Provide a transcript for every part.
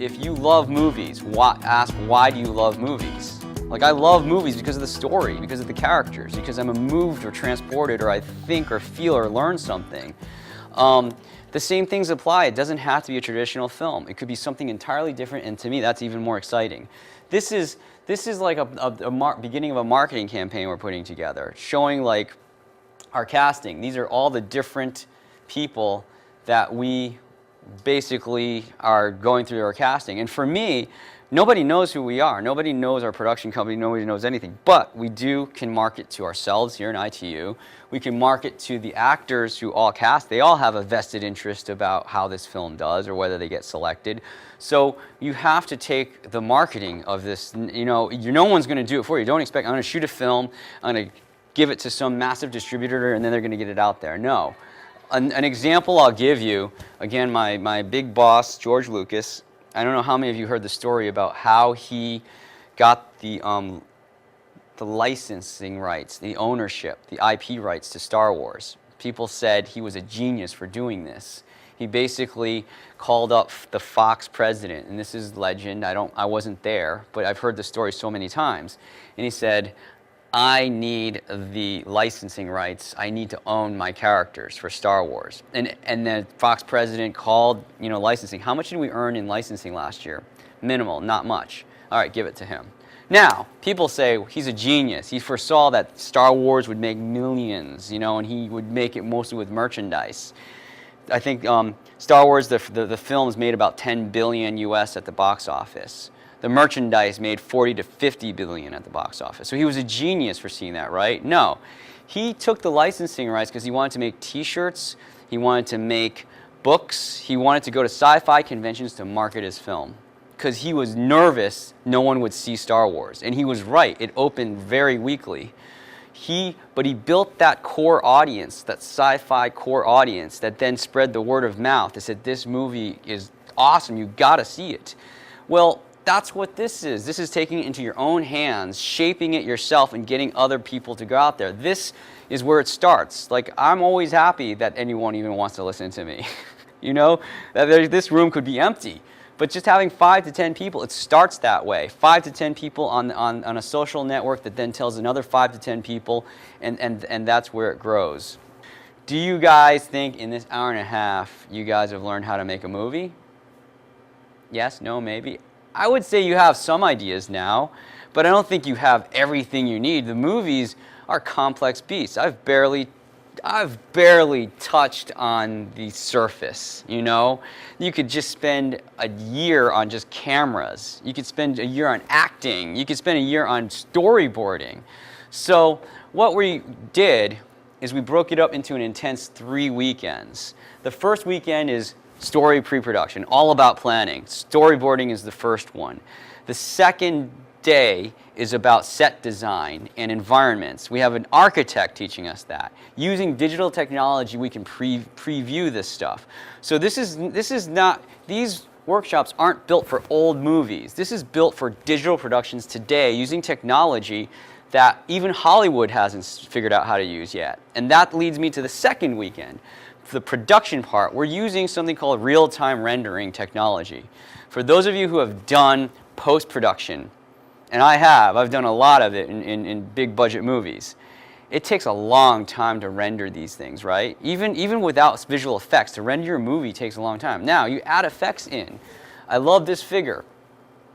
if you love movies, ask why do you love movies? Like, I love movies because of the story, because of the characters, because I'm moved or transported, or I think or feel or learn something. The same things apply. It doesn't have to be a traditional film. It could be something entirely different, and to me, that's even more exciting. This is like a beginning of a marketing campaign we're putting together, showing like our casting. These are all the different people that we basically are going through our casting. And for me, nobody knows who we are. Nobody knows our production company. Nobody knows anything. But we can market to ourselves here in ITU. We can market to the actors who all cast. They all have a vested interest about how this film does or whether they get selected. So you have to take the marketing of this. No one's going to do it for you. Don't expect, I'm going to shoot a film, I'm going to give it to some massive distributor, and then they're going to get it out there. No. An example I'll give you, again, my big boss, George Lucas, I don't know how many of you heard the story about how he got the licensing rights, the ownership, the IP rights to Star Wars. People said he was a genius for doing this. He basically called up the Fox president, and this is legend. I wasn't there, but I've heard the story so many times. And he said, I need the licensing rights. I need to own my characters for Star Wars. And the Fox president called, licensing. How much did we earn in licensing last year? Minimal, not much. All right, give it to him. Now, people say he's a genius. He foresaw that Star Wars would make millions, and he would make it mostly with merchandise. I think Star Wars, the films made about $10 billion US at the box office. The merchandise made 40 to 50 billion at the box office. So he was a genius for seeing that, right? No. He took the licensing rights because he wanted to make t-shirts, he wanted to make books, he wanted to go to sci-fi conventions to market his film. Because he was nervous no one would see Star Wars. And he was right. It opened very weakly. But he built that core audience, that sci-fi core audience, that then spread the word of mouth. They said, this movie is awesome, you gotta see it. Well, that's what this is. This is taking it into your own hands, shaping it yourself, and getting other people to go out there. This is where it starts. Like, I'm always happy that anyone even wants to listen to me. That this room could be empty. But just having 5 to 10 people, it starts that way. 5 to 10 people on a social network that then tells another 5 to 10 people, and that's where it grows. Do you guys think in this hour and a half, you guys have learned how to make a movie? Yes, no, maybe? I would say you have some ideas now, but I don't think you have everything you need. The movies are complex beasts. I've barely touched on the surface, You could just spend a year on just cameras. You could spend a year on acting. You could spend a year on storyboarding. So what we did is we broke it up into an intense 3 weekends. The first weekend is story pre-production, all about planning. Storyboarding is the first one. The second day is about set design and environments. We have an architect teaching us that. Using digital technology, we can preview this stuff. So these workshops aren't built for old movies. This is built for digital productions today using technology that even Hollywood hasn't figured out how to use yet. And that leads me to the second weekend. The production part, we're using something called real-time rendering technology. For those of you who have done post-production, and I've done a lot of it in big budget movies, it takes a long time to render these things, right? Even without visual effects, to render your movie takes a long time. Now, you add effects in. I love this figure.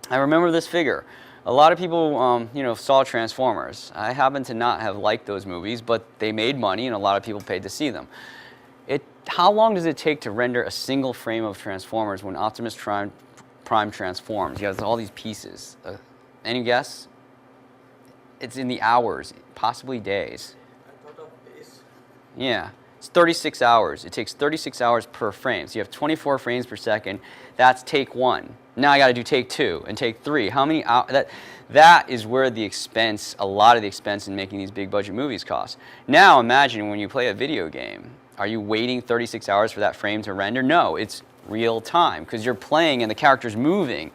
I remember this figure. A lot of people, saw Transformers. I happen to not have liked those movies, but they made money and a lot of people paid to see them. How long does it take to render a single frame of Transformers when Optimus Prime transforms? You have all these pieces. Any guess? It's in the hours, possibly days. I thought of days. Yeah, it's 36 hours. It takes 36 hours per frame. So you have 24 frames per second. That's take 1. Now I got to do take 2 and take 3. How many hours? That is where a lot of the expense in making these big budget movies costs. Now imagine when you play a video game. Are you waiting 36 hours for that frame to render? No, it's real time because you're playing and the character's moving.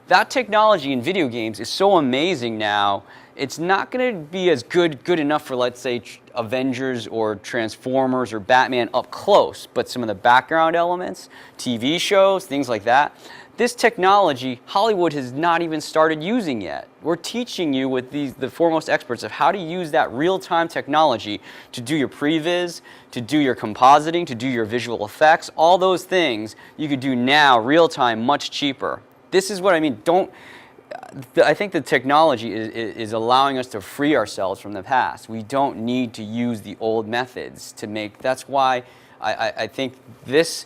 That technology in video games is so amazing now, it's not going to be as good enough for, let's say, Avengers or Transformers or Batman up close, but some of the background elements, TV shows, things like that, This technology, Hollywood has not even started using yet. We're teaching you with the foremost experts of how to use that real-time technology to do your previs, to do your compositing, to do your visual effects, all those things you could do now, real-time, much cheaper. This is what I mean. I think the technology is allowing us to free ourselves from the past. We don't need to use the old methods to make, that's why I think this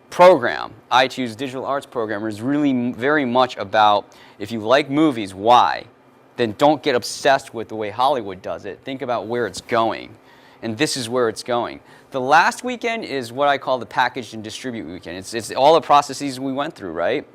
program, ITU's Digital Arts program, is really very much about, if you like movies, why? Then don't get obsessed with the way Hollywood does it. Think about where it's going. And this is where it's going. The last weekend is what I call the package and distribute weekend. It's all the processes we went through, right?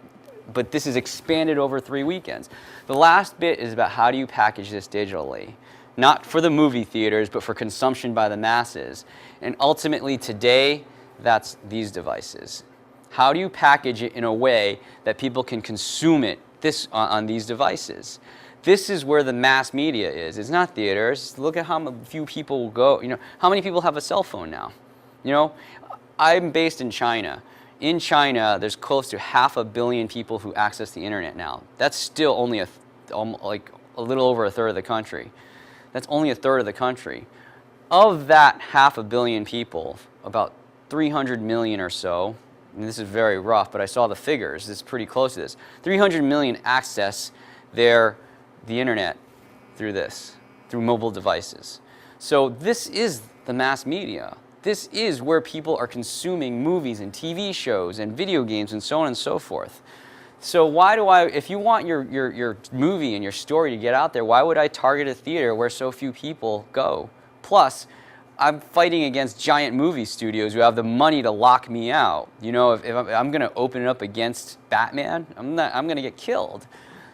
But this is expanded over 3 weekends. The last bit is about how do you package this digitally? Not for the movie theaters, but for consumption by the masses. And ultimately today, that's these devices. How do you package it in a way that people can consume it on these devices? This is where the mass media is. It's not theaters. Look at how few people go. How many people have a cell phone now? I'm based in China. In China, there's close to 500 million people who access the internet now. That's still only like a little over a third of the country. That's only a third of the country. Of that 500 million people, about 300 million or so, and this is very rough, but I saw the figures, it's pretty close to this. 300 million access the internet through mobile devices. So this is the mass media. This is where people are consuming movies and TV shows and video games and so on and so forth. So if you want your movie and your story to get out there, why would I target a theater where so few people go? Plus, I'm fighting against giant movie studios who have the money to lock me out. If I'm going to open it up against Batman, I'm going to get killed.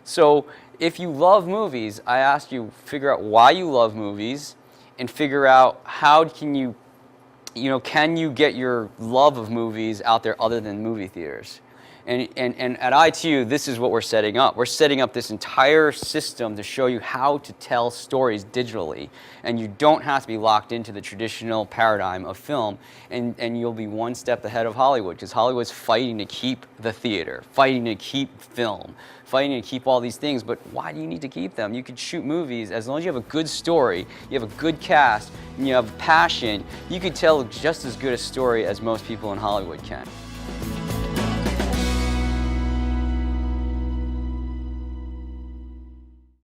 So if you love movies, I ask you, figure out why you love movies and figure out how can you get your love of movies out there other than movie theaters. And at ITU, this is what we're setting up. We're setting up this entire system to show you how to tell stories digitally. And you don't have to be locked into the traditional paradigm of film. And you'll be one step ahead of Hollywood, because Hollywood's fighting to keep the theater, fighting to keep film, fighting to keep all these things. But why do you need to keep them? You could shoot movies. As long as you have a good story, you have a good cast, and you have passion, you could tell just as good a story as most people in Hollywood can.